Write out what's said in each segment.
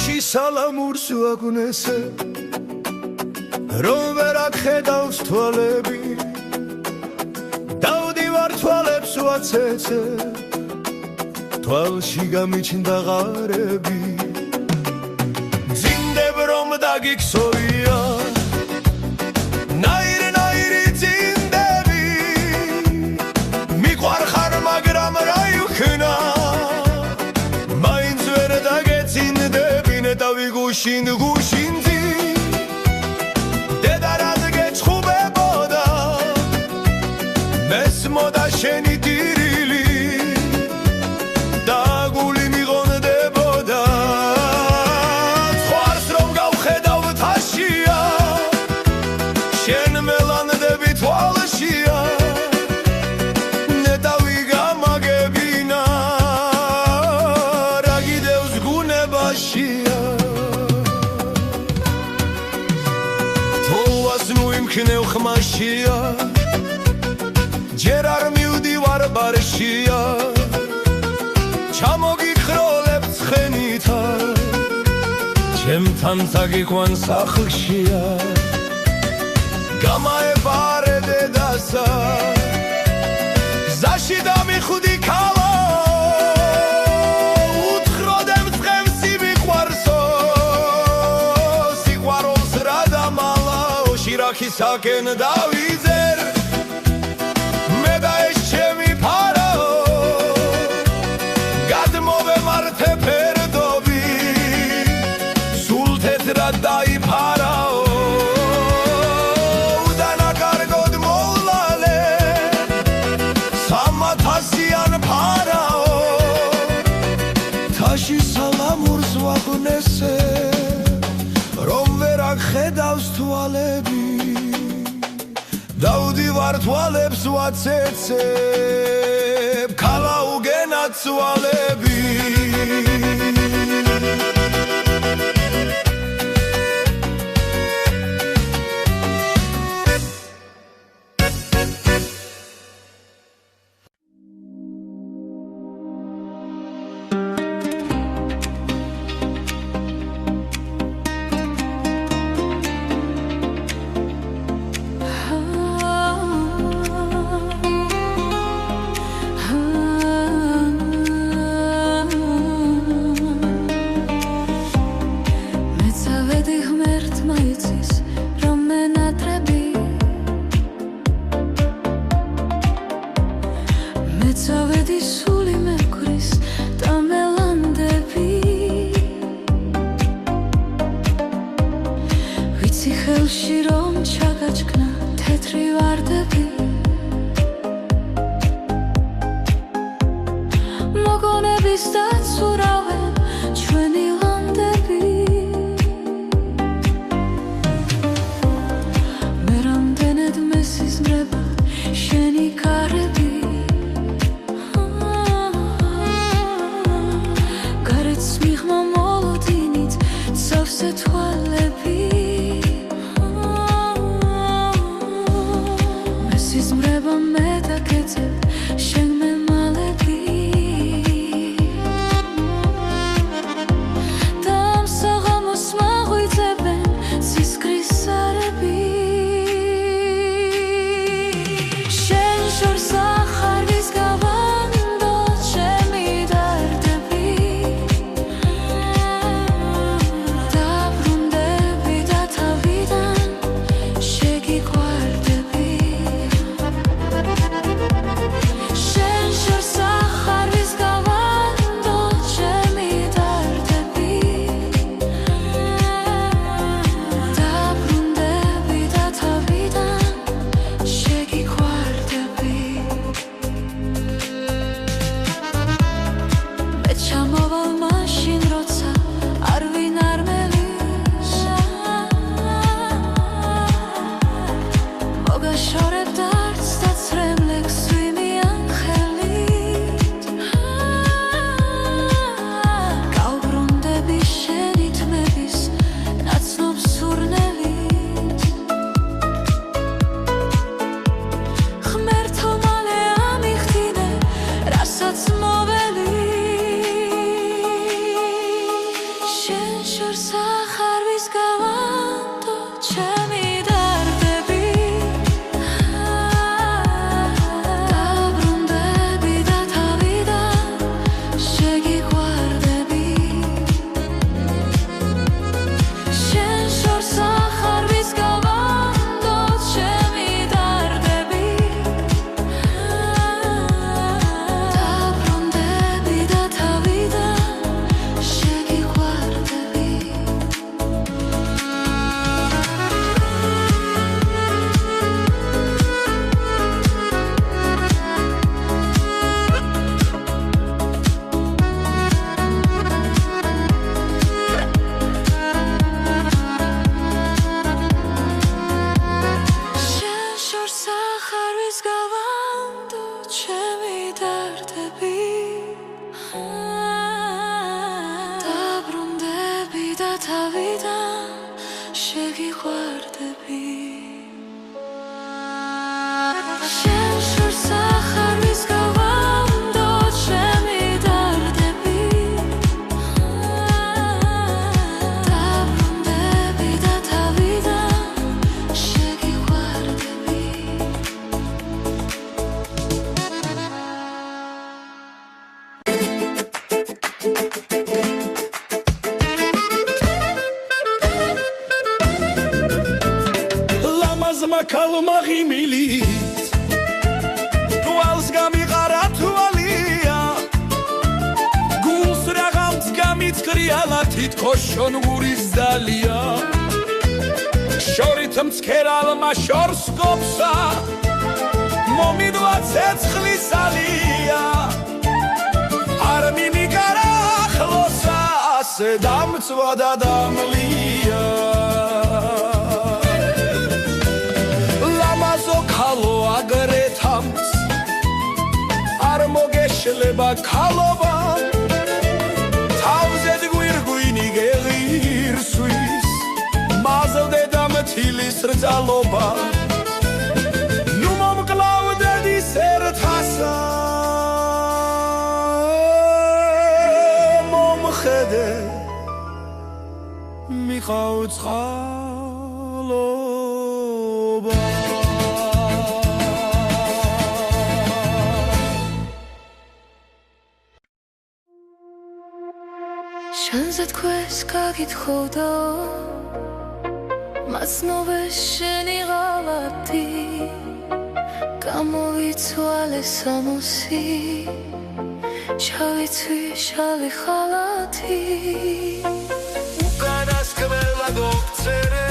სალამურს ვაგუნესე რომ ვერ ახედავს თვალები დავდივარ თვალებს ვაცეცე თვალში გამიჩნდა ღარები ძინდებ რომ დაგიქცოვია ნაირი ძინდები მიყვარ ხარ მაგრამ რა იქნა მაინც ვერ დაგეცინდები დავიგუშინ გუშინძი დედა რად გეჩხუბებოდა მესმოდა შენი ტირილი და გული მიღონდებოდა ხვარს რომ გავხედავ თაშია შენ მელანდები თვალშია ნეტავი გამაგებინა რა გიდევს გუნებაშია ქნევ ხმაშია ჯერ არ მივდივარ ბარშია ჩამოგიხროლებ ცხენითა ჩემთან წაგიყვან სახლშია გამაებარე დედასა გზაში დამიხვდი ქალა უთხროდემ ცხენსი მიყვარსო სიყვარულს რა დამალა Sakın davizer Meda eşçemi parao Gadmove marte perdobi Sultetra dai parao Udana kargod mollale Samatasian parao Tashi salamurs vagunese Rom verak khedavs tualebi დავდივარ თვალებს ვაცეცებ ქალა უგენა ცვალები Davrun თავიდან შეგიყვარდები შენ შორს ახარვის გავამდო ჩემი დარდები დაბრუნდები და თავიდან შეგიყვარდები Kalma gimilit Tuals gamigara tualia Guls ragams gamit krialatit koshon guris dalia Shorit mtskeral ma shors gopsa Momidva tsetskhlis alia Armini gara khlosa Sedam tsvada damlia Khalo agretams ar mogeshleba khaloba tavzed gwirgwini geghirsuis mazde damtilis rzaloba nu momqlavdedi sertasa momkhede miqavts khaloba შენზე თქოს გაგითხოვდა მაცნობეს შენი ღალატი გამოვიცვალე სამოსი ჩავიცვი შავი ხალათი უკანასკნელა დოქცერე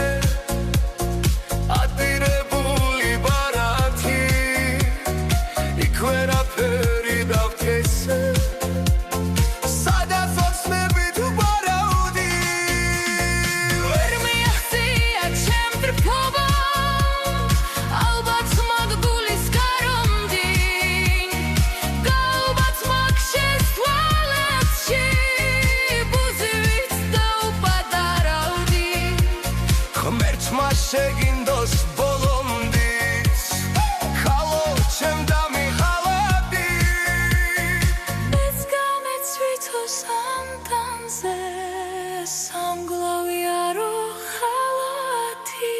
ატირებული ბარათი იქვე ფერი დავთესე შეგინდოს ბოლომდიც ხალო ჩემ დამიღალები ეს გამეცვითო სანდანზე სამგლოვი არო ხალათი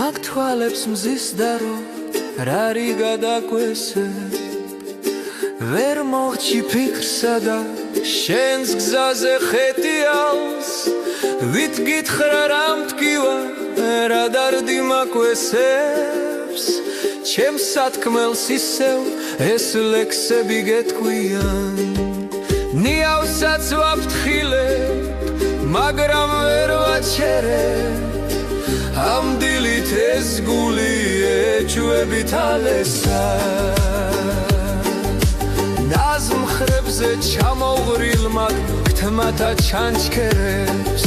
მაგ თვალებს მზის დარო რარი გადაკვესე ვერ მოხჩი ფიქრსა და შენს გზაზე ხეტიალს ვით გითხრა რა მტკივა რა დარდი მაკვესებს ჩემს სათქმელს ისევ ეს ლექსები გეთქვიან ნიავსაც ვაფრთხილებ მაგრამ ვერ ვაჩერებ ამ დილით ეს გული ეჭვებით ალესა ნაზმხრებზე ჩამოღრილ მაგ გთმათა ჩანჩქერებს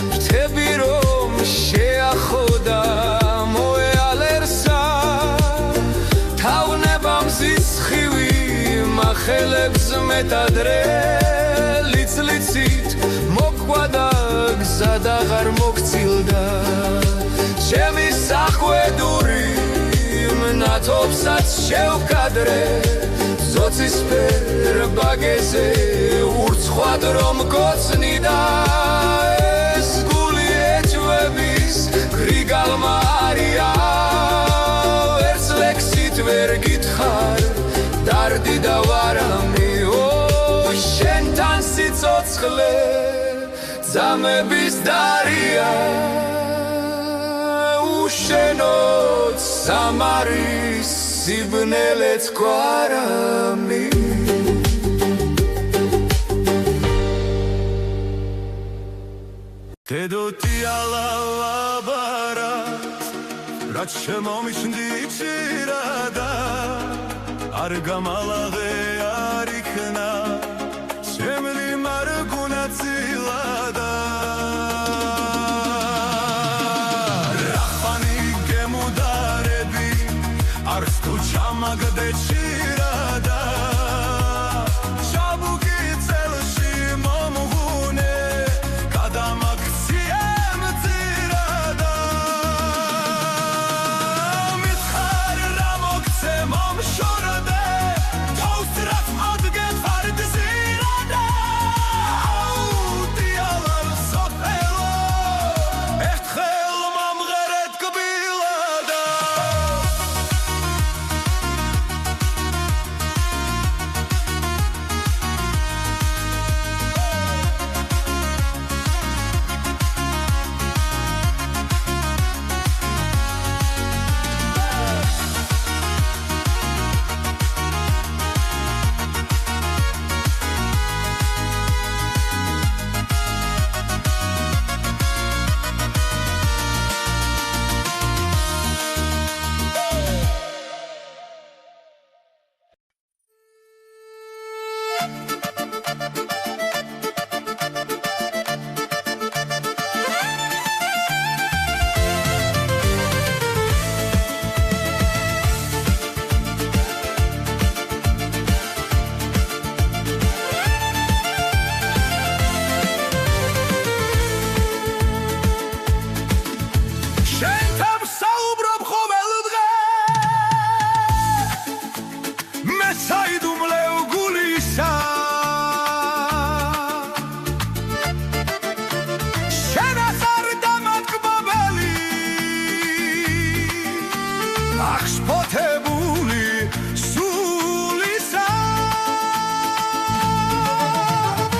ფრთები რომ შეახოდა მოეალერსა თავნება მზის ხივი მახელებს მეტადრე ლიცლიცით მოკვდა და გზა აღარ მოგცილდა ჩემი სახვედური მნათობსაც შევკადრე ზოცისფერ ბაგეზე ურცხვად რომ გოცნიდა ეს გული ეჭვების გრიგალმა არია ვერც ლექსით ვერ გითხარ დარდი და ვარამი შენთან სიცოცხლე ძამების დარია უშენოდ სამარის სიბნელეც გვარამი დედოთი ალავაბარა რაც შემომიშნდი ჩირადა არ გამალაღე არ იქნა შემლი მარგუნა წილადა რახანი გემუდარები არც თუ ჩამაგდე ჭირადა ჩაბუგი წელში მომღუნე გადამაქცია მწირადა მითხარ რა მოგცე მომშორდე თავს რაც ადგე ფარდ ზირადა აუდიალარ სოფელო ერთხელ მომღერეთ კბილადა აღშფოთებული სულისა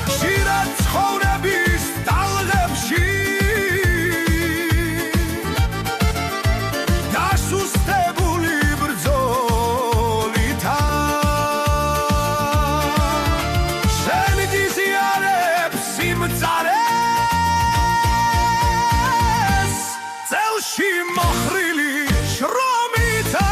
ხშირად ცხოვრების ტალღებში დასუსტებული ბრძოლითა შენ გიზიარებს სიმწარეს წელში მოხრილი შრომითა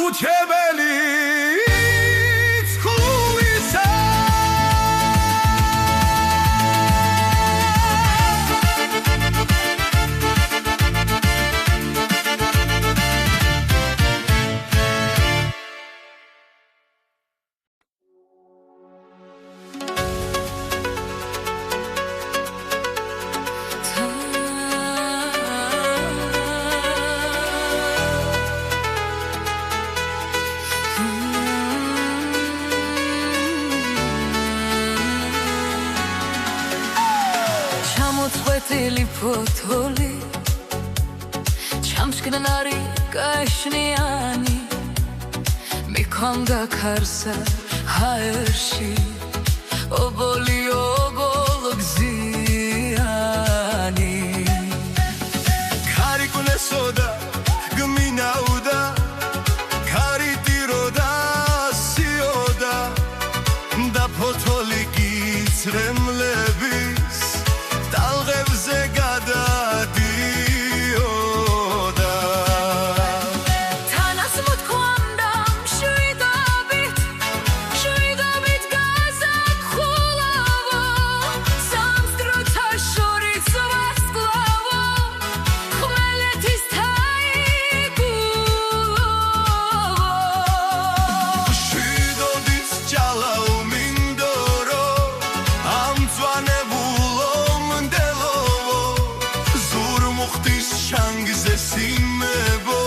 გაუჩებელი ცხულისა წვეტილი ფოთოლი ჩამჩკნარი კაშნიანი მიქონდა ქარსა ჰაერში ობოლი ობოლგზიანი ქარიკუნესოდა გმინაუდა ქარიტიროდა სიოდა და ფოთოლი გიცრემლების ტალღებზე გადადიოდა თანას მოთქვამდა მშვიდობით გაზაფხულავო სამსდროთა შორის ვარსკვლავო ხმელეთის თაიგულოვო მშვიდობის ჭალა უმინდორო ამწვანებულო მდელოვო ზურმუხტის შანგზე სიმებო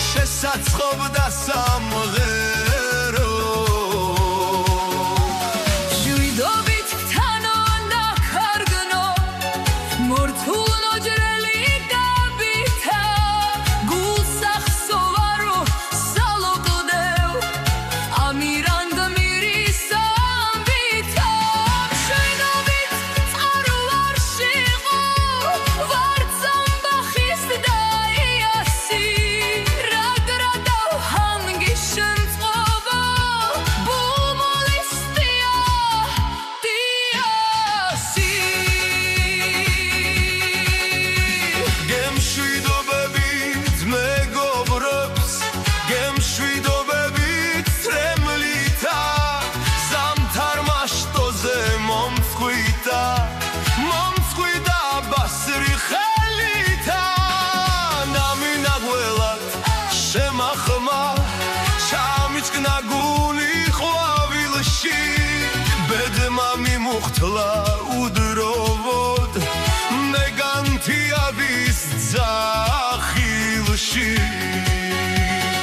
შესაცხობდა სამღერო მშვიდობით თანონდა ქარგნო მორთულ ნოჯრელი გაბითა გულსახსოვარო სალოკლდევ ამირანდ მირის ამბითა მშვიდობით წყარვარში ყო ვარცამბახის დაიასი რაგრადავ ჰანგიშენ წყობა ბუმოლისტია დიასი გემშვიდობებით მეგობრებს გემშვიდობებით წრემლითა ზამთარ მაშტოზე მომწყვიტა ბასრი ხელითა ნამინაგველად შემახმა ჩამიჭკნა გული ყვავილში ბედმა მიმუხთლა უდროვოდ მეგანთიადის ძახილში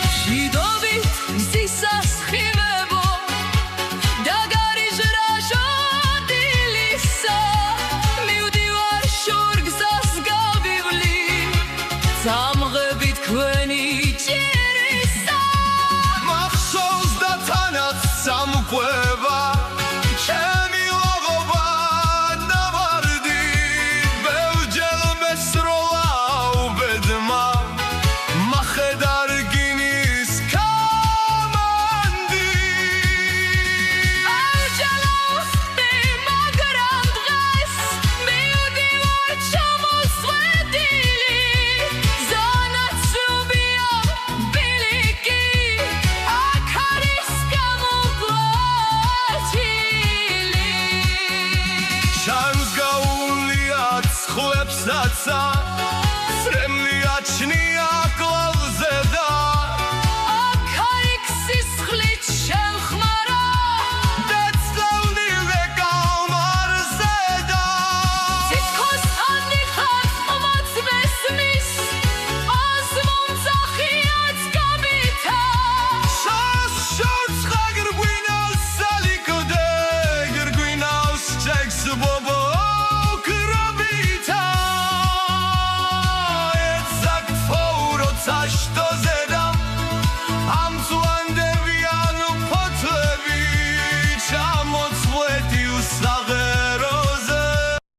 მშვიდობით მზისასხივებო დაგარიჟრაჟო დილისა მივდივარ შორგზას გავივლი სამღებით ქვენი ჭირისა მახსოვს და თანაც სამკვება ჩემი ლაღობა ნავარდი ბევრჯერ მესროლა უბედმა მახედარგინის კამანდი აუჯალავხდი მაგრამ დღეს მივდივარ ჩამოსვედილი ზანაცრობია ბილიკი აქ არის გამოგვაჩილი ჩანს გაულია ცხლებსაცა წრემლია ჩნია კლავზე და აქ სისხლით შემხმარა დაცლავნილ კალმარზე და თითქოს ანდიხარ ხმაც მესმის აზმომძახიაც გაბითა შორს ხაგრგვინავს სალიკოდე გრგვინავს ჩექს ბობო კრაბითა ეცაკ ფაურო წაშტო